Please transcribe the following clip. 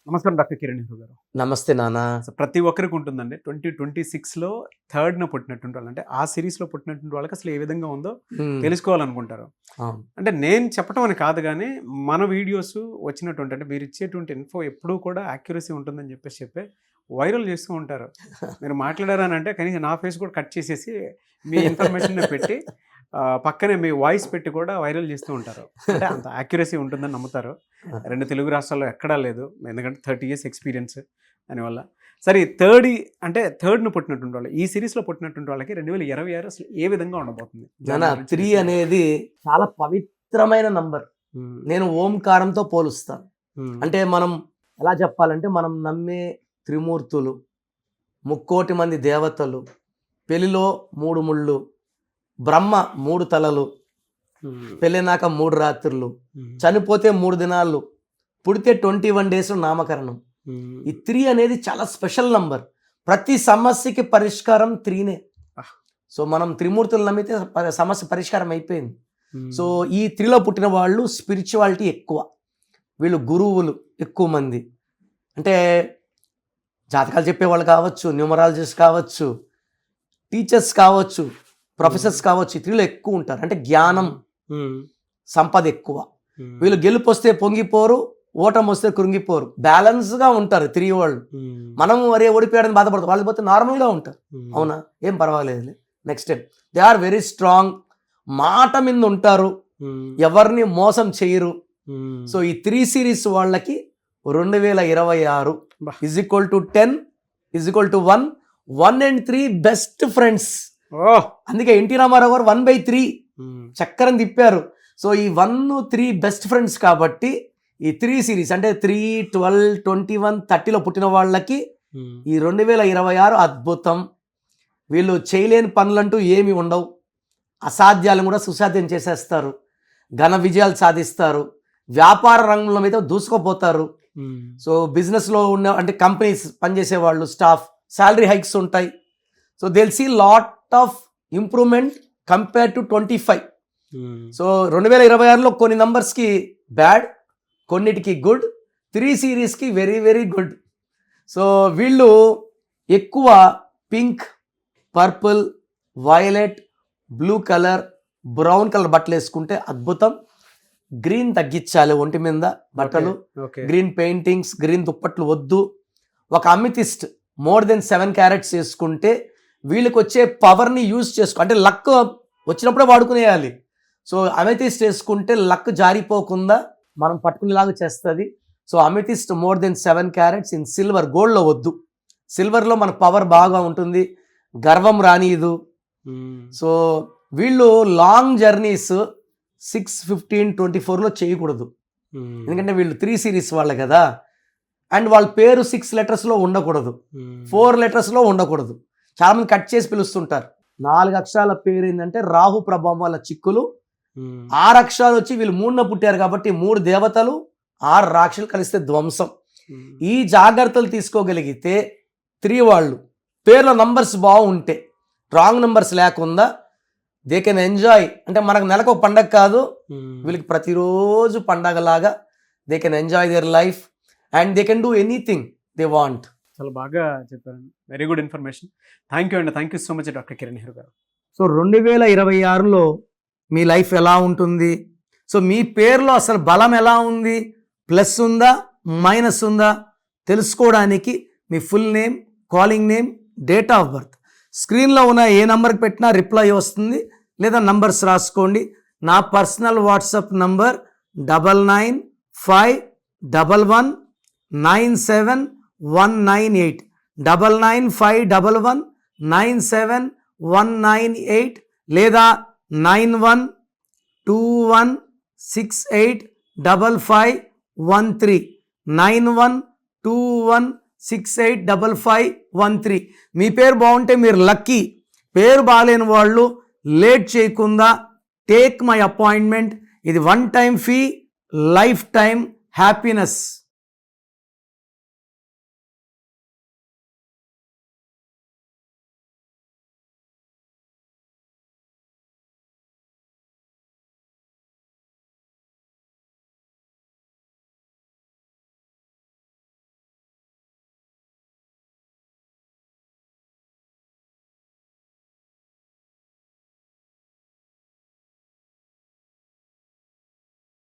నమస్కారం డాక్టర్ కిరణ్ నెహ్రూ గారు. నమస్తే నాన్న. ప్రతి ఒక్కరికి ఉంటుందండి 2026లో థర్డ్న పుట్టినటువంటి వాళ్ళు, అంటే ఆ సిరీస్లో పుట్టినటువంటి వాళ్ళకి అసలు ఏ విధంగా ఉందో తెలుసుకోవాలనుకుంటారు. అంటే నేను చెప్పడం అని కాదు, కానీ మన వీడియోస్ వచ్చినటువంటి, అంటే మీరు ఇచ్చేటువంటి ఇన్ఫో ఎప్పుడూ కూడా యాక్యురసీ ఉంటుందని చెప్పి వైరల్ చేస్తూ ఉంటారు. మీరు మాట్లాడారని అంటే కనీసం నా ఫేస్ కూడా కట్ చేసేసి మీ ఇన్ఫర్మేషన్ పెట్టి పక్కనే మీ వాయిస్ పెట్టి కూడా వైరల్ చేస్తూ ఉంటారు. అంటే అంత యాక్యురసీ ఉంటుందని నమ్ముతారు. 2 తెలుగు రాష్ట్రాల్లో ఎక్కడా లేదు, ఎందుకంటే 30 years ఎక్స్పీరియన్స్ దానివల్ల. సరే, థర్డ్ను పుట్టినటువంటి వాళ్ళు, ఈ సిరీస్లో పుట్టినటువంటి వాళ్ళకి 2026 అసలు ఏ విధంగా ఉండబోతుంది? 3 అనేది చాలా పవిత్రమైన నంబర్. నేను ఓంకారంతో పోలుస్తాను. అంటే మనం ఎలా చెప్పాలంటే, మనం నమ్మే త్రిమూర్తులు, 3,00,00,000 మంది దేవతలు, పెళ్లిలో 3 ముళ్ళు, బ్రహ్మ 3 తలలు, పెళ్ళినాక 3 రాత్రులు, చనిపోతే 3 దినాలు, పుడితే 21 days నామకరణం. ఈ 3 అనేది చాలా స్పెషల్ నంబర్. ప్రతి సమస్యకి పరిష్కారం 3నే. సో మనం త్రిమూర్తులు నమ్మితే సమస్య పరిష్కారం అయిపోయింది. సో ఈ 3లో పుట్టిన వాళ్ళు స్పిరిచువాలిటీ ఎక్కువ, వీళ్ళు గురువులు ఎక్కువ మంది. అంటే జాతకాలు చెప్పేవాళ్ళు కావచ్చు, న్యూమరాలజిస్ట్ కావచ్చు, టీచర్స్ కావచ్చు, ప్రొఫెసర్స్ కావచ్చు, ఈ 3లో ఎక్కువ ఉంటారు. అంటే జ్ఞానం, సంపద ఎక్కువ. వీళ్ళు గెలుపు వస్తే పొంగిపోరు, ఓటం వస్తే కృంగిపోరు, బ్యాలెన్స్గా ఉంటారు 3 వాళ్ళు. మనం వరే ఓడిపోయాడని బాధపడతాం, వాళ్ళు పోతే నార్మల్గా ఉంటారు. అవునా, ఏం పర్వాలేదు. Next time they are very strong, మాట మీద ఉంటారు, ఎవరిని మోసం చేయరు. సో ఈ 3 series వాళ్ళకి 2026 =10 =1 1 and 3 బెస్ట్ ఫ్రెండ్స్. అందుకే ఎన్టీ రామారావు గారు 1/3 చక్రం తిప్పారు. సో ఈ 1, 3 బెస్ట్ ఫ్రెండ్స్ కాబట్టి ఈ 3 series అంటే 3, 12, 21, 30లో పుట్టిన వాళ్ళకి ఈ 2026 అద్భుతం. వీళ్ళు చేయలేని పనులంటూ ఏమి ఉండవు, అసాధ్యాలను కూడా సుసాధ్యం చేసేస్తారు, ఘన విజయాలు సాధిస్తారు, వ్యాపార రంగంలో మీద దూసుకుపోతారు. సో బిజినెస్లో ఉన్న అంటే కంపెనీస్ పనిచేసే వాళ్ళు, స్టాఫ్ శాలరీ హైక్స్ ఉంటాయి. So they'll see lot of improvement compare to 25. So 2026లో కొన్ని నంబర్స్కి బ్యాడ్, కొన్నిటికి good, 3 series very very good. So వీళ్ళు ఎక్కువ pink, purple, violet, blue colour, brown colour బట్టలు వేసుకుంటే అద్భుతం. గ్రీన్ తగ్గించాలి ఒంటి మీద బట్టలు, గ్రీన్ పెయింటింగ్స్, గ్రీన్ దుప్పట్లు వద్దు. ఒక అమితిస్ట్ మోర్ దెన్ 7 carats వేసుకుంటే వీళ్ళకి వచ్చే పవర్ని యూజ్ చేసుకో, అంటే లక్ వచ్చినప్పుడే వాడుకునేయాలి. సో అమెథిస్ట్ వేసుకుంటే లక్ జారిపోకుండా మనం పట్టుకునేలాగా చేస్తుంది. So amethyst more than 7 carats in silver, గోల్డ్లో వద్దు. సిల్వర్లో మన పవర్ బాగా ఉంటుంది, గర్వం రానియదు. సో వీళ్ళు లాంగ్ జర్నీస్ 6, 15, 24లో చేయకూడదు, ఎందుకంటే వీళ్ళు 3 series వాళ్ళు కదా. అండ్ వాళ్ళ పేరు 6 letters ఉండకూడదు, 4 letters ఉండకూడదు. చాలా మంది కట్ చేసి పిలుస్తుంటారు. 4 అక్షరాల పేరు ఏంటంటే రాహు ప్రభావం వల్ల చిక్కులు. 6 అక్షరాలు వచ్చి వీళ్ళు 3న పుట్టారు కాబట్టి 3 దేవతలు, 6 రాక్షసులు కలిస్తే ధ్వంసం. ఈ జాగ్రత్తలు తీసుకోగలిగితే 3 వాళ్ళు పేర్ల నంబర్స్ బాగుంటే, రాంగ్ నంబర్స్ లేకుండా దే కెన్ ఎంజాయ్. అంటే మనకు నెలకు ఒక పండగ కాదు, వీళ్ళకి ప్రతిరోజు పండగలాగా they can enjoy their life and they can do anything they want. చాలా బాగా చెప్పారండి, very good information. Thank you అండి, thank you so much doctor Kiran Nehru గారు. సో 2026లో మీ లైఫ్ ఎలా ఉంటుంది, సో మీ పేరులో అసలు బలం ఎలా ఉంది, ప్లస్ ఉందా మైనస్ ఉందా తెలుసుకోవడానికి మీ full name, calling name, date of birth స్క్రీన్లో ఉన్న ఏ నంబర్కి పెట్టినా రిప్లై వస్తుంది, లేదా నంబర్స్ రాసుకోండి. నా పర్సనల్ వాట్సాప్ నంబర్ 9951197198 9951197198 లేదా 9121685513 9121685513. మీ పేరు బాగుంటే మీరు లక్కీ. పేరు బాగాలేని వాళ్ళు లేట్ చేయకుండా టేక్ మై అపాయింట్మెంట్. ఇది 1 time fee, life time happiness.